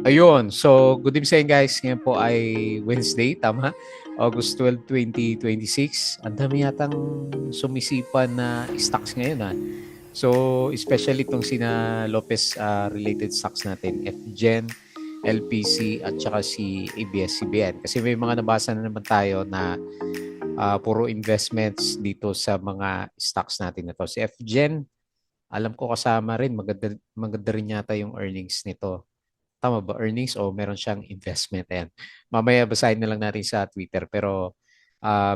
Ayun, so good evening sa inyo guys. Ngayon po ay Wednesday, tama? August 12, 2026. Ang dami yatang sumisipan na stocks ngayon ha. So, especially itong sina Lopez related stocks natin, FGen, LPC at saka si ABS-CBN. Kasi may mga nabasa na naman tayo na puro investments dito sa mga stocks natin na to. Si FGen, alam ko kasama rin, maganda, maganda rin yata yung earnings nito. Tama ba? Earnings o meron siyang investment? Ayan. Mamaya basahin na lang natin sa Twitter. Pero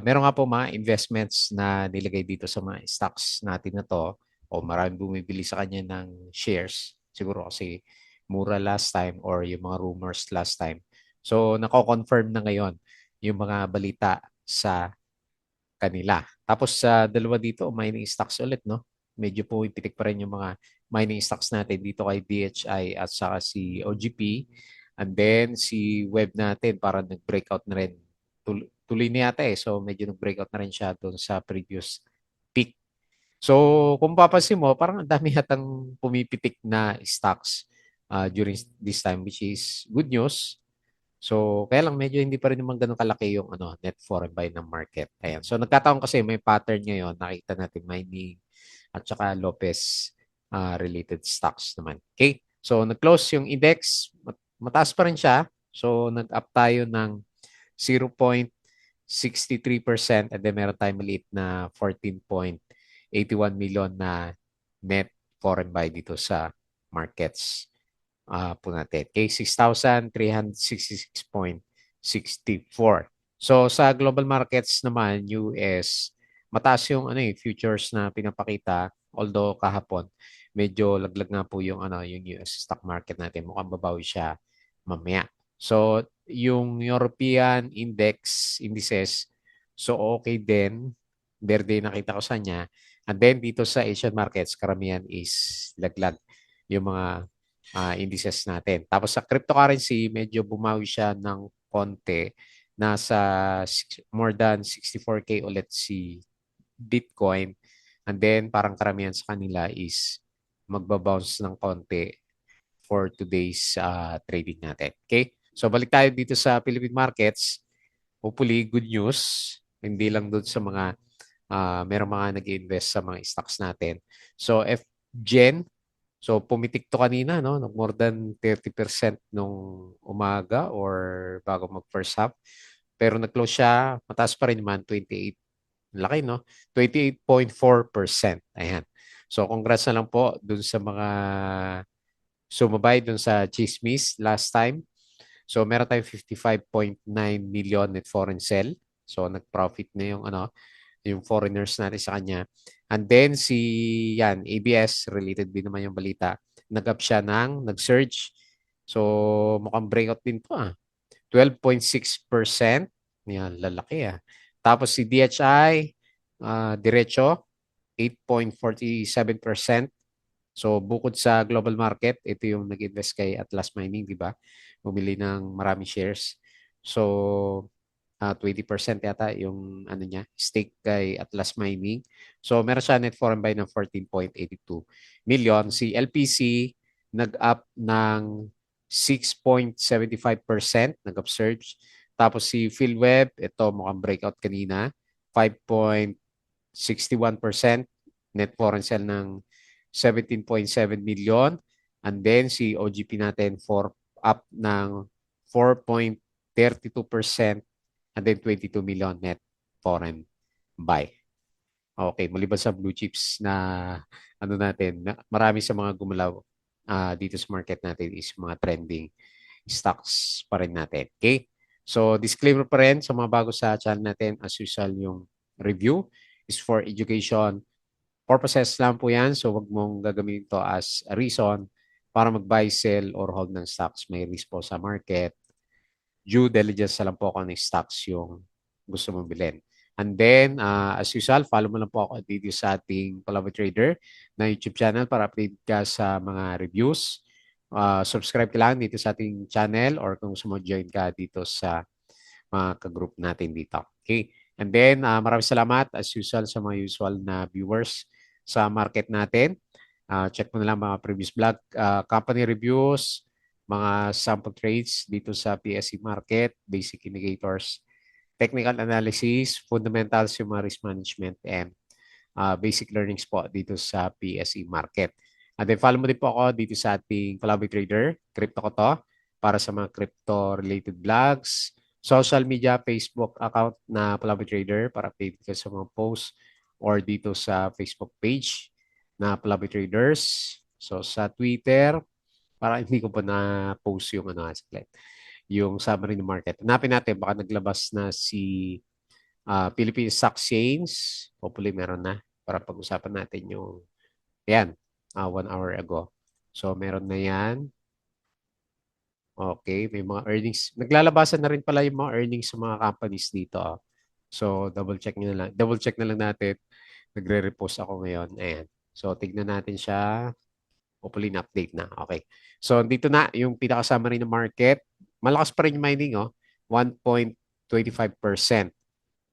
meron nga po mga investments na nilagay dito sa mga stocks natin na to o maraming bumibili sa kanya ng shares. Siguro kasi mura last time or yung mga rumors last time. So, nako-confirm na ngayon yung mga balita sa kanila. Tapos sa dalawa dito, mining stocks ulit, no? Medyo pumipitik pa rin yung mga mining stocks natin dito kay DHI at saka si OGP. And then si web natin parang nag-breakout na rin. Tuloy na yata eh. So medyo nag-breakout na rin siya doon sa previous peak. So kung papansin mo, parang ang dami yatang pumipitik na stocks during this time which is good news. So, kaya lang medyo hindi pa rin naman ganun kalaki yung net foreign buy ng market. Ayan. So, nagkataon kasi may pattern ngayon. Nakita natin mining at saka Lopez related stocks naman. Okay? So, nag-close yung index. Mataas pa rin siya. So, nag-up tayo ng 0.63% and then meron tayong maliit na 14.81 million na net foreign buy dito sa markets po natin. Okay, 6,366.64. So sa global markets naman, US, mataas yung futures na pinapakita. Although kahapon, medyo laglag nga po yung yung US stock market natin. Mukhang babawi siya mamaya. So yung European indices, so okay din. Verde nakita ko sa niya. And then dito sa Asian markets, karamihan is laglag yung mga indices natin. Tapos sa cryptocurrency, medyo bumawi siya ng konti. Nasa more than 64K ulit si Bitcoin. And then parang karamihan sa kanila is magbabounce ng konti for today's trading natin. Okay? So balik tayo dito sa Philippine markets. Hopefully, good news. Hindi lang doon sa mga merong mga nag-invest sa mga stocks natin. So FGen, so pumitik to kanina, no? More than 30% nung umaga or bago mag first half. Pero nag-close siya, mataas pa rin naman, 28. Laki, no? 28.4%. Ayan. So congrats na lang po dun sa mga sumabay dun sa Chismis last time. So meron tayong 55.9 million net foreign sell. So nag-profit na yung foreigners natin sa kanya. And then yan, ABS, related din naman yung balita. Nag-up siya nag-surge. So mukhang breakout din to 12.6%. Yan, lalaki Tapos si DHI, diretso, 8.47%. So bukod sa global market, ito yung nag-invest kay Atlas Mining, di ba? Bumili ng maraming shares. So 20% yata yung niya, stake kay Atlas Mining. So meron siya net foreign buy ng 14.82 million. Si LPC nag-up ng 6.75%, nag-upsurge. Tapos si PhilWeb, ito mukhang breakout kanina, 5.61%, net foreign sell ng 17.7 million. And then si OGP natin up ng 4.32% and then 22 million net foreign buy. Okay, maliban sa blue chips na natin, marami sa mga gumalaw dito sa market natin is mga trending stocks pa rin natin. Okay? So, disclaimer pa rin sa mga bago sa channel natin, as usual, yung review is for education purposes lang po yan. So, wag mong gagamitin to as a reason para mag-buy, sell, or hold ng stocks. May risk po sa market. Due diligence na lang po ako ng stocks yung gusto mong bilhin. And then, as usual, follow mo lang po ako dito sa ating Palava Trader na YouTube channel para update ka sa mga reviews. Subscribe ka lang dito sa ating channel or kung gusto mo join ka dito sa mga ka-group natin dito. Okay? And then, maraming salamat as usual sa mga usual na viewers sa market natin. Check mo na lang mga previous vlog, company reviews, mga sample trades dito sa PSE market, basic indicators, technical analysis, fundamentals yung mga risk management, and basic learnings po dito sa PSE market. And then follow mo din po ako dito sa ating Palaboy Trader. Crypto ko to para sa mga crypto-related vlogs. Social media, Facebook account na Palaboy Trader para update ka sa mga posts or dito sa Facebook page na Palaboy Traders. So sa Twitter, para hindi ko pa na-post yung yung summary ng market. Hanapin natin, baka naglabas na si Philippine Stock Exchange. Hopefully meron na para pag-usapan natin yung yan, 1 hour ago. So meron na yan. Okay, may mga earnings. Naglalabasan na rin pala yung mga earnings sa mga companies dito. So double check na lang natin. Nagre-repost ako ngayon. Ayan. So tignan natin siya. Hopefully na-update na. Okay. So dito na yung pinaka-summary ng market. Malakas pa rin yung mining, 1.25%.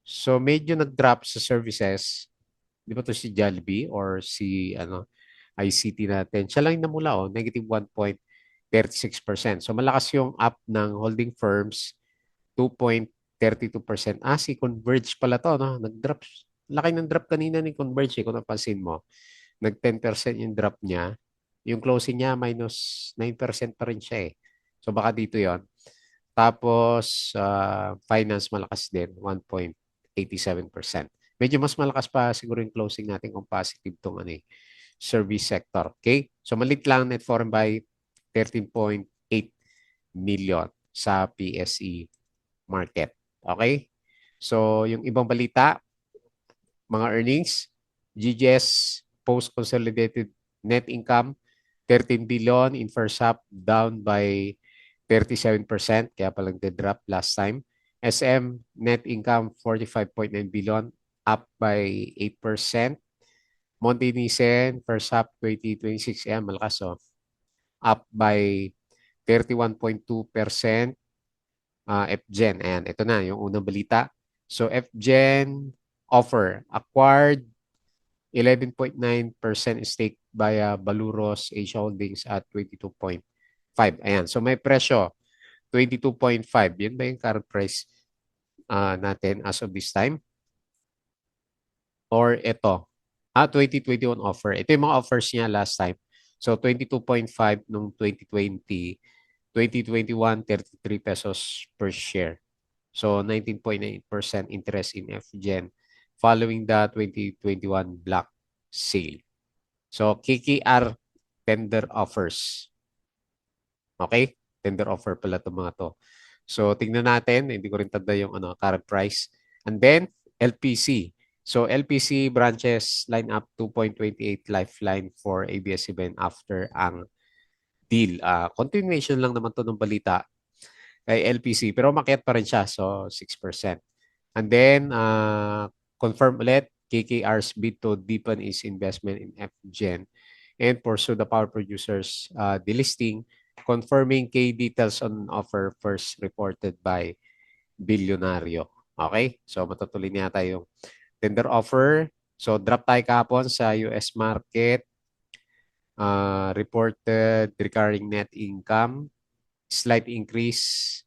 So medyo nag-drop sa services. Di ba to si Jollibee or si ICT natin? Siya lang yung namula, negative 1.36%. So malakas yung up ng holding firms, 2.32%. Si Converge pala to, no? Nag-drop. Laki ng drop kanina ni Converge, kung napansin mo. Nag 10% yung drop niya. Yung closing niya, minus 9% pa rin siya eh. So baka dito yon. Tapos, finance malakas din, 1.87%. Medyo mas malakas pa siguro yung closing natin kung positive itong service sector. Okay? So, malit lang net foreign by 13.8 million sa PSE market. Okay? So, yung ibang balita, mga earnings, GGS post-consolidated net income, 13 billion in first half, down by 37%, kaya palang drop last time. SM net income 45.9 billion, up by 8%. Monte Nissen first half 2026, malakas up by 31.2%. FGen, ayan, ito na yung unang balita. So FGen offer acquired 11.9% stake via Baluros Asia Holdings at 22.5. Ayan, so may presyo 22.5. Yan ba yung current price natin as of this time? Or ito? 2021 offer. Ito yung mga offers niya last time. So 22.5 nung 2020. 2021, 33 pesos per share. So 19.8% interest in FGen following the 2021 block sale. So KKR tender offers. Okay? Tender offer pala itong mga to. So, tingnan natin. Hindi ko rin tanda yung current price. And then, LPC. So, LPC branches line up 2.28 lifeline for ABS-CBN after ang deal. Continuation lang naman to ng balita kay LPC. Pero makiat pa rin siya. So, 6%. And then, confirm ulit, KKR's bid to deepen its investment in FGen and pursue the power producers delisting, confirming key details on offer first reported by Bilyonaryo. Okay? So matutuloy niya tayo yung tender offer. So drop tayo kahapon sa US market. Reported recurring net income, slight increase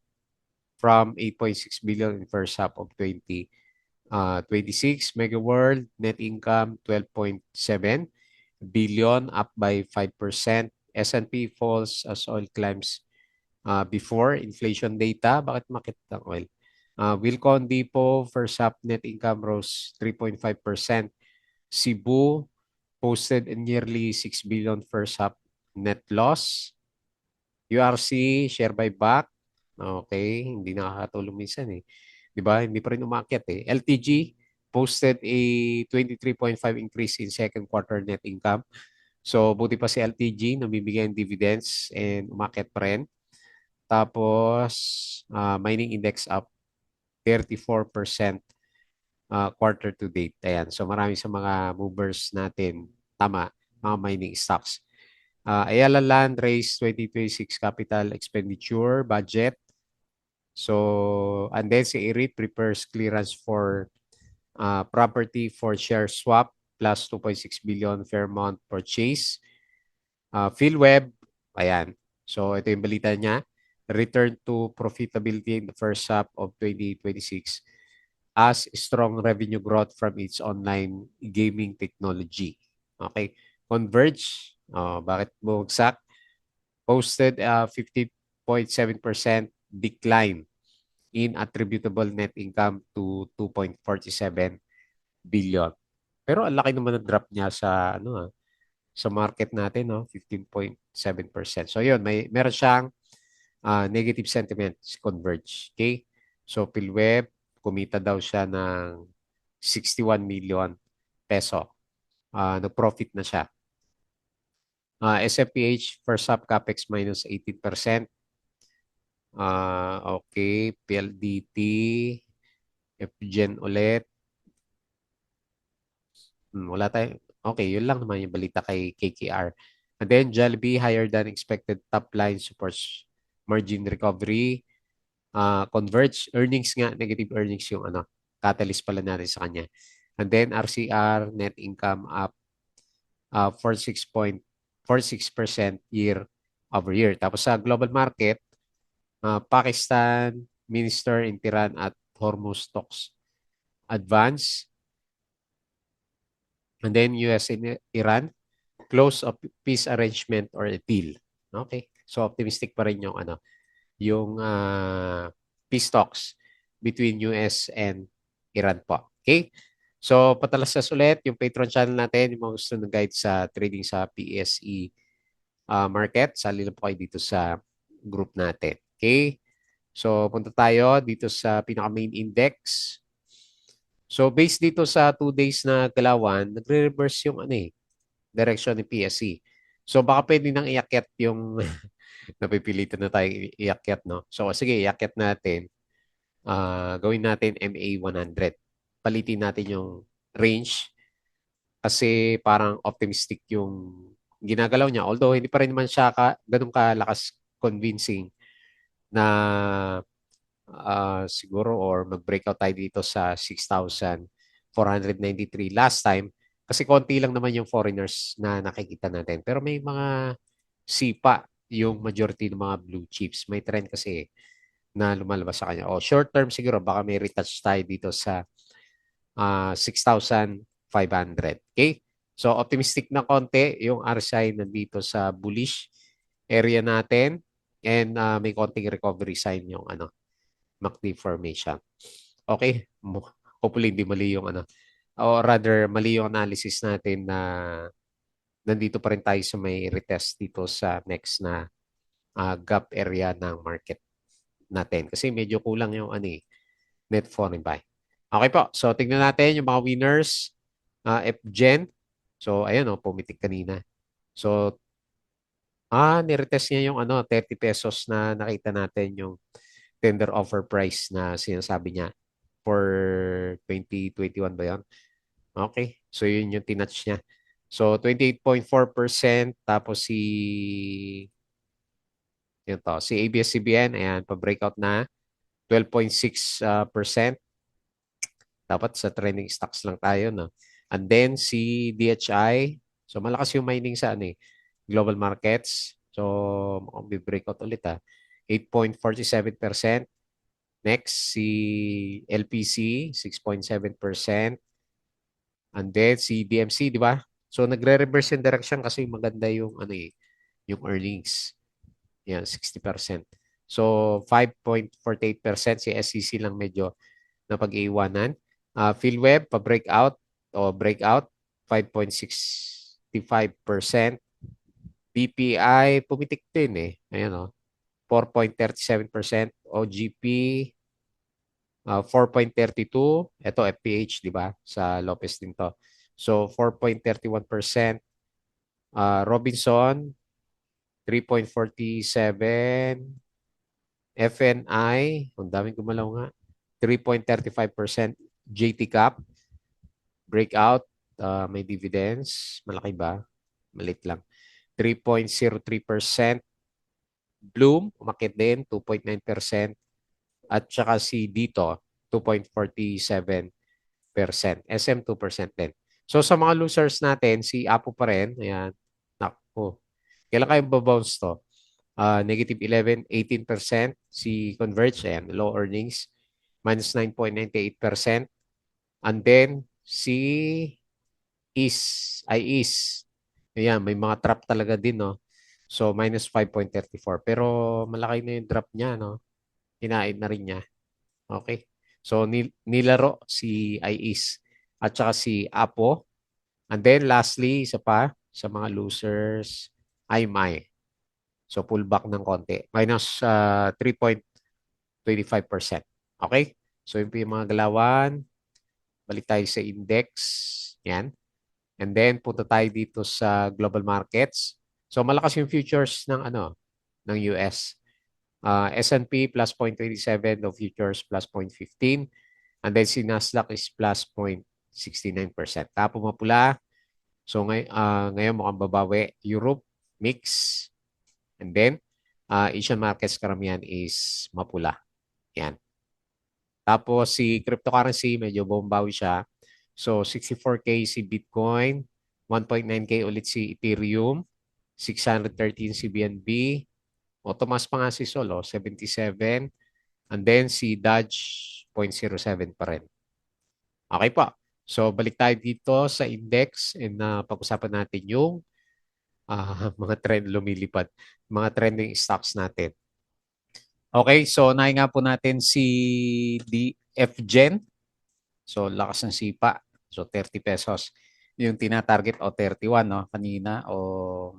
from 8.6 billion in first half of 2026. Mega World net income 12.7 billion, up by 5%. S&P falls as oil climbs before inflation data. Bakit makita ng oil? Wilcon Depot first half net income rose 3.5%. Cebu posted a nearly 6 billion first half net loss. URC share buyback. Okay, hindi nakakatulong minsan eh. 'Di ba? Hindi pa rin umakyat eh. LTG posted a 23.5 increase in second quarter net income. So, buti pa si LTG, namibigay ng dividends and umakyat pa rin. Tapos, mining index up 34% quarter to date. Ayan. So, marami sa mga movers natin, tama, mga mining stocks. Ayala Land raised 2026 capital expenditure budget. So, and then si IRIT prepares clearance for property for share swap plus 2.6 billion Fairmont purchase. PhilWeb, ayan. So ito yung balita niya. Return to profitability in the first half of 2026 as strong revenue growth from its online gaming technology. Okay. Converge, bakit bumagsak? Posted a 50.7% decline in attributable net income to 2.47 billion. Pero ang laki naman ng drop niya sa sa market natin, no? 15.7%. So yun, meron siyang negative sentiments converge. Okay? So PhilWeb, kumita daw siya ng 61 million peso. Nag-profit na siya. SMPH, first half capex minus 18%. Okay, PLDT, FGen ulit. Wala tayo. Okay, yun lang naman yung balita kay KKR. And then Jollibee, higher than expected top line supports margin recovery. Converge, earnings nga, negative earnings yung catalyst pala natin sa kanya. And then RCR, net income up 46% year over year. Tapos sa global market, Pakistan, Minister in Tehran at Hormuz talks advance. And then US and Iran, close of peace arrangement or a deal. Okay? So optimistic pa rin yung peace talks between US and Iran po. Okay? So patalastas ulit yung Patreon channel natin, yung mga gusto ng guide sa trading sa PSE market, sali lang po kayo dito sa group natin. Okay? So punta tayo dito sa pinaka main index. So based dito sa 2 days na galawan, nagre-reverse yung direction ni PSE. So baka pwede nang iakyat yung napipilitan na tayo iakyat, no? So sige, iakyat natin. Gawin natin MA 100. Palitin natin yung range kasi parang optimistic yung ginagalaw niya. Although hindi pa rin naman siya ganun kalakas convincing na siguro or mag-breakout tayo dito sa 6,493 last time kasi konti lang naman yung foreigners na nakikita natin. Pero may mga sipa yung majority ng mga blue chips. May trend kasi na lumalabas sa kanya. O short term siguro baka may retouch tayo dito sa 6,500. Okay? So optimistic na konti yung RSI nandito sa bullish area natin and may konting recovery sign yung MACD formation. Okay? Hopefully hindi mali yung or rather mali yung analysis natin na nandito pa rin tayo sa may retest dito sa next na gap area ng market natin. Kasi medyo kulang yung net foreign buy. Okay po. So tingnan natin yung mga winners. FGen. So ayan pumitik kanina. So niretest niya yung 30 pesos na nakita natin yung tender offer price na sinasabi niya for 2021 ba yan? Okay. So, yun yung tinatch niya. So, 28.4%. Tapos si ABS-CBN, ayan, pa-breakout na. 12.6%. Dapat sa trending stocks lang tayo, no? And then, si DHI. So, malakas yung mining sa global markets. So, mukhang breakout ulit, 8.47%. Next, si LPC, 6.7%. And then si DMC, di ba? So nagre-reverse yung direction kasi maganda yung yung earnings. Yan, 60%. So 5.48% si SCC lang medyo napag-iwanan. PhilWeb pa-breakout o breakout 5.65%. BPI pumitik din Ayan 4.37%. OGP 4.32. Ito FPH, di ba? Sa Lopez din to. So 4.31%. Robinson 3.47. FNI, ang daming gumalaw nga. 3.35%. JT Cap breakout, may dividends. Malaki ba? Malit lang. 3.03%. Bloom, umakit din, 2.9%. At saka si dito, 2.47%. SM 2% din. So sa mga losers natin, si Apo pa rin. Ayan. Naku. Kailan kayong babounce to? negative 11, 18%. Si Converge, ayan, low earnings, minus 9.98%. And then, si IEAS. Ayan, may mga drop talaga din, no? So, minus 5.34. Pero, malaki na yung drop niya, no? Hinain na rin niya. Okay. So, nilaro si IEAS at saka si Apo. And then, lastly, isa pa, sa mga losers, IMAI. So, pullback ng konti. Minus 3.25%. Okay? So, yun po yung mga galawan. Balik tayo sa index. Yan. And then, punta tayo dito sa global markets. So, malakas yung futures ng ng US. S&P plus 0.27, Dow Futures plus 0.15. And then, si Nasdaq is plus 0.69%. Tapos mapula. So, ngayon mukhang babawi. Europe, mix. And then, Asian markets karamihan is mapula. Yan. Tapos si cryptocurrency, medyo bumbawi siya. So 64K si Bitcoin, 1.9K ulit si Ethereum, 613 si BNB, o tumas pa nga si Solo, 77, and then si Dodge, 0.07 pa rin. Okay po. So balik tayo dito sa index and pag-usapan natin yung mga trend lumilipad, mga trending stocks natin. Okay, so nahin nga po natin si DFGen. So, lakas ng sipa. So, 30 pesos. Yung tina-target o 31, no? Kanina o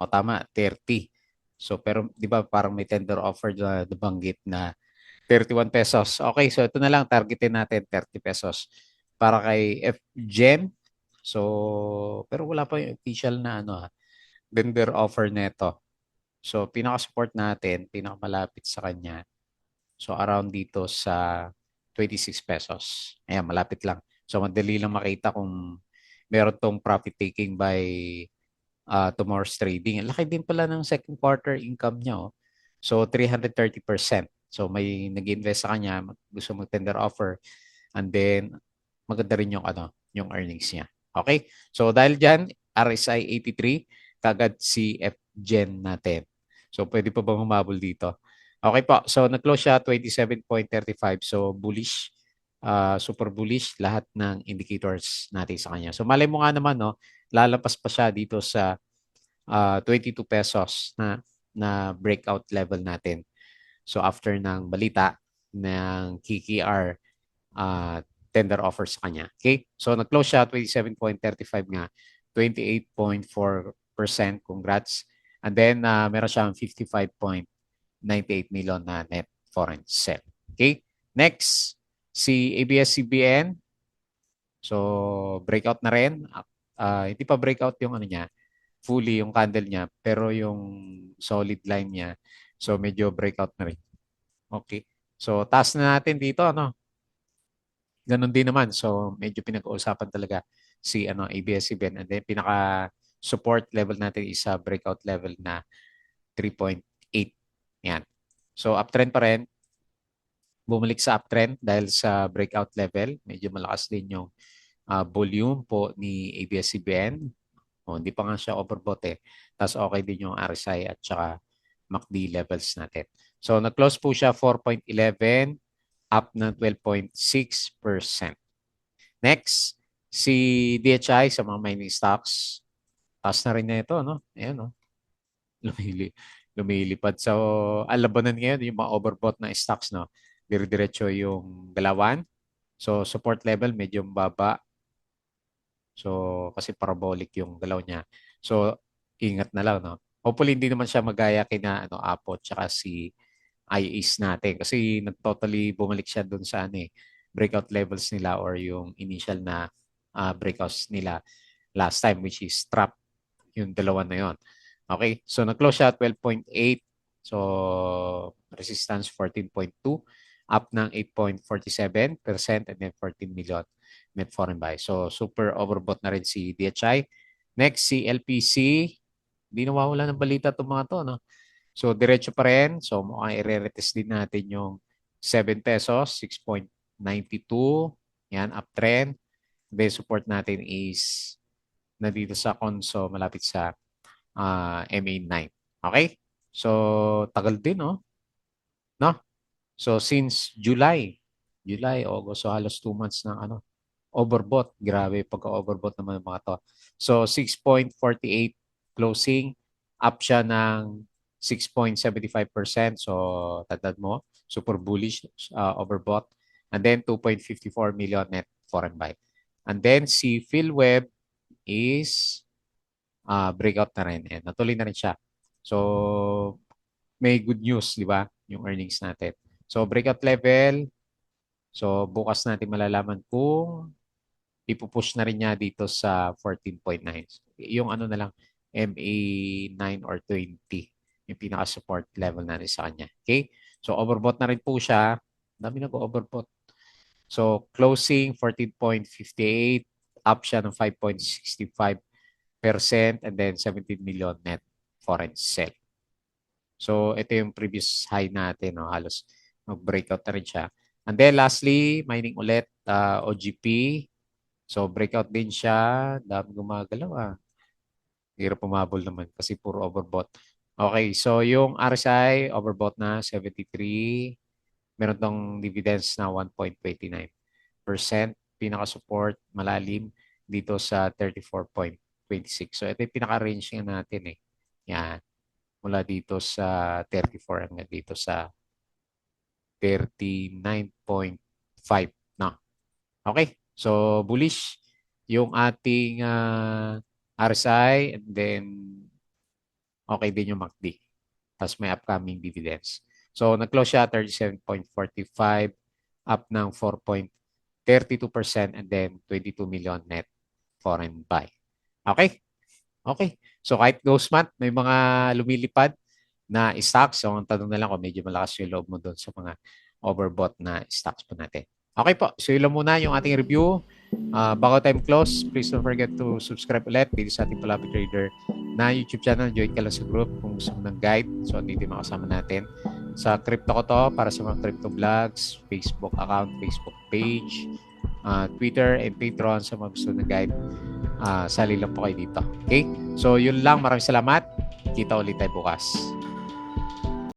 tama, 30. So, pero di ba parang may tender offer na nabanggit na 31 pesos. Okay, so ito na lang, targetin natin 30 pesos. Para kay FGen. So, pero wala pa yung official na tender offer neto. So, pinaka-support natin, pinakamalapit sa kanya, so around dito sa 26 pesos. Ayan, malapit lang. So madali lang makita kung meron tong profit taking by tomorrow's trading. Ang laki din pala ng second quarter income niya. Oh. So 330%. So may nag-invest sa kanya, gusto mag-tender offer, and then maganda rin yung yung earnings niya. Okay? So dahil diyan, RSI 83, kagad si FGen natin. So pwede pa bang humabol dito? Okay po. So nag-close siya 27.35. So bullish, super bullish lahat ng indicators natin sa kanya. So malay mo nga naman, no, lalampas pa siya dito sa 22 pesos na breakout level natin. So after ng balita ng KKR uh, tender offer sa kanya. Okay? So nag-close siya 27.35 nga, 28.4%. Congrats. And then meron siyang 55.98 million na net foreign sale. Okay? Next, si ABS-CBN. So breakout na rin. Hindi pa breakout yung niya, fully yung candle niya, pero yung solid line niya, so medyo breakout na rin. Okay. So taas na natin dito, Ganon din naman. So medyo pinag-uusapan talaga si ABS-CBN, and then pinaka support level natin is sa breakout level na 3.8. Yan. So uptrend pa rin. Bumalik sa uptrend dahil sa breakout level. Medyo malakas din yung volume po ni ABS-CBN. Hindi pa nga siya overbought eh. Tapos okay din yung RSI at saka MACD levels natin. So nag-close po siya 4.11, up ng 12.6%. Next, si DHI sa mga mining stocks. Taas na rin na ito, no? Ayan, no? Lumili, lumilipad. So, alabanan ngayon yung mga overbought na stocks, no? Dire-diretso yung galawan. So, support level medyo baba. So, kasi parabolic yung galaw niya. So, ingat na lang, no? Hopefully, hindi naman siya magaya kina Apo tsaka si IAs natin. Kasi nag-totally bumalik siya dun sa breakout levels nila or yung initial na breakouts nila last time, which is trap, yung dalawa na yon. Okay, so nag-close siya at 12.8. So, resistance 14.2, up ng 8.47% and then 14 million net foreign buy. So, super overbought na rin si DHI. Next, si LPC. Hindi nawawala ng balita itong mga to, no? So, diretso pa rin. So, mukhang i-retest din natin yung 7 pesos, 6.92. Yan, uptrend. Then, support natin is nandito sa Conso, malapit sa MA9. Okay? So, tagal din, no? No? So, since July, August, so halos 2 months ng overbought. Grabe, pagka-overbought naman ng mga to. So, 6.48 closing. Up siya ng 6.75%. So, tandaan mo, super bullish, overbought. And then, 2.54 million net foreign buy. And then, si PhilWeb is breakout na rin. And natuloy na rin siya. So, may good news, di ba? Yung earnings natin. So, breakout level. So, bukas natin malalaman kung ipupush na rin niya dito sa 14.9. Yung ano na lang, MA 9 or 20. Yung pinaka-support level natin sa kanya. Okay? So, overbought na rin po siya. Dami nag-overbought. So, closing 14.58. Up siya ng 5.65%. And then, 17 million net foreign sell. So, ito yung previous high natin. No? Halos mag-breakout na rin siya. And then, lastly, mining ulit, OGP. So, breakout din siya. Dami gumagalaw Hirap pumabol naman kasi puro overbought. Okay, so yung RSI, overbought na 73. Meron tong dividends na 1.29%. Pinaka-support, malalim dito sa 34.26. So, ito yung pinaka-range nga natin eh. Yan. Mula dito sa 34 hanggang dito sa 39.5. No? Okay. So, bullish yung ating RSI and then okay din yung MACD. Tapos may upcoming dividends. So, nag-close siya 37.45 up ng 4.32% and then 22 million net foreign buy. Okay? Okay. So, kahit ghost month, may mga lumilipad na stocks. So, ang tanong na lang kung medyo malakas yung loob mo doon sa mga overbought na stocks po natin. Okay po. So, yun lang muna yung ating review. Bago time close, please don't forget to subscribe ulit dito sa ating Palabi Trader na YouTube channel. Join ka lang sa group kung gusto mo ng guide. So, dito yung makasama natin. Sa crypto ko to, para sa mga crypto vlogs, Facebook account, Facebook page, Twitter, and Patreon sa mga gusto ng guide. Sali lang po kayo dito. Okay? So, yun lang. Maraming salamat. Kita ulit tayo bukas.